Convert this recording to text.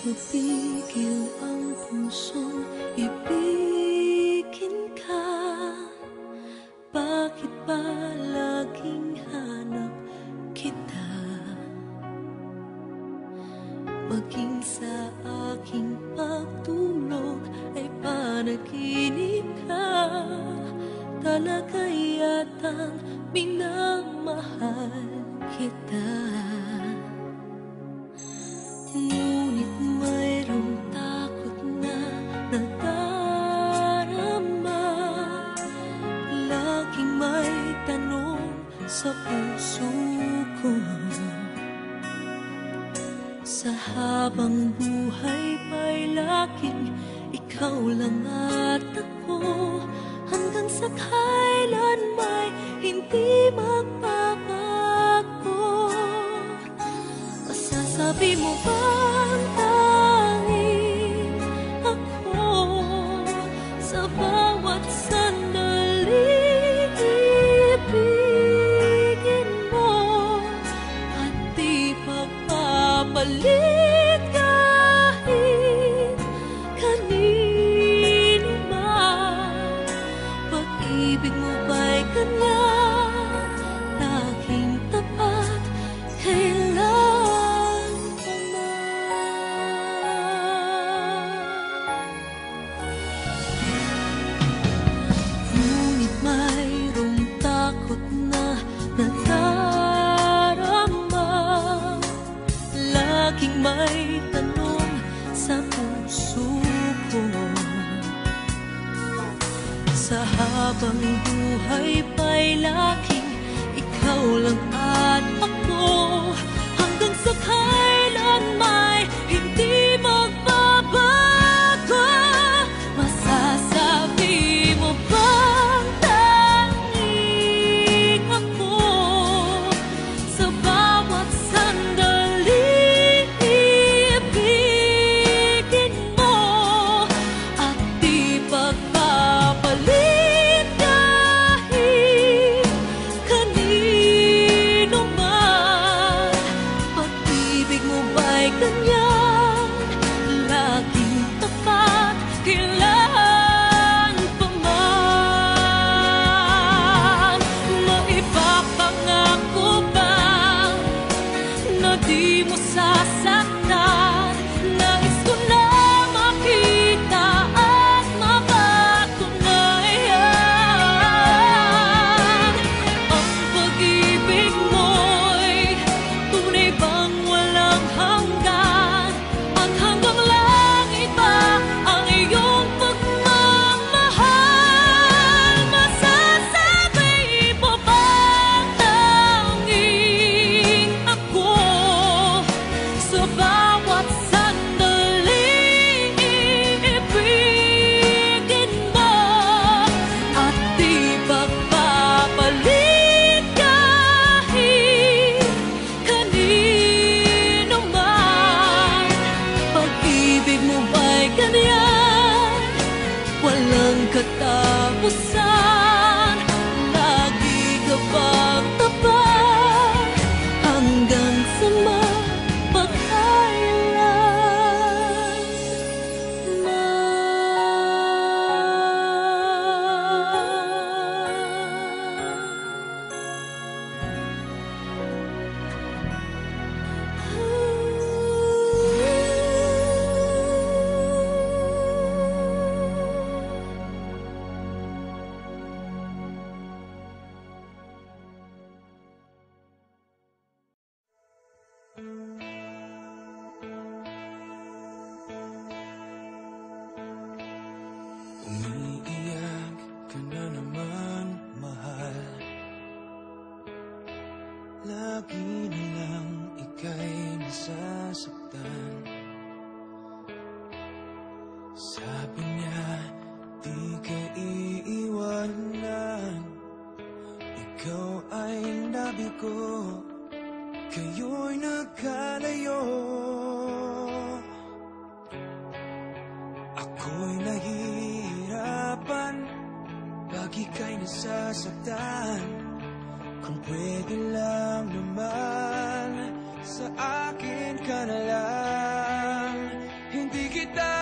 mapigil ang pusong ibigin ka. Bakit ba laging hanap kita? Maging sa aking pagtulog ay panaginip ka. Talaga yatang minamahal kita. Ngunit mayroong takot na nadarama. Laging may tanong sa puso ko. Sa habang buhay pa'y laging ikaw lang at ako. Hanggang sa kailan may hindi magbabago. Masasabi mo bang tanging ako sa bawat sandali ibigin mo at di pagpapalit kahit kanino man? Pag-ibig mo ba'y ganyan, laging tapat, kailan pa man? Ngunit mayroong takot na nadarama. Laging may tanong sa puso ko. Sa habang buhay pa'y laging ikaw lang at ako. Hanggang sa kailan may hindi magbabago. Masasabi mo bang tanging ako sa bawat sandali ibigin mo at di pagpapalit kahit kanino man? Pag-ibig mo ba'y ganyan, laging tapat, kailan pa man? Maipapangako ba na di mo sasaktan? Nais ko na makita at mapatunayan. Ang pag-ibig mo'y tunay bang walang hanggan? At hanggang langit ba ang iyong pagmamahal? Masasabi mo bang tanging ako sa bawat sandali ibigin mo at di pagpapalit kahit kanino man? Pag-ibig mo ba'y ganyan, walang katapusan? Lagi ka bang tapat hanggang sa mapagkailan Umiiyak ka na naman, mahal. Lagi na lang ika'y nasasaktan. Sabi niya, di ka iiwanan. Ikaw ay nabigo, kayo'y nagkalayo. Ako'y nahihirapan pag ika'y nasasaktan. Kung pwede lang naman, sa akin ka na lang. kita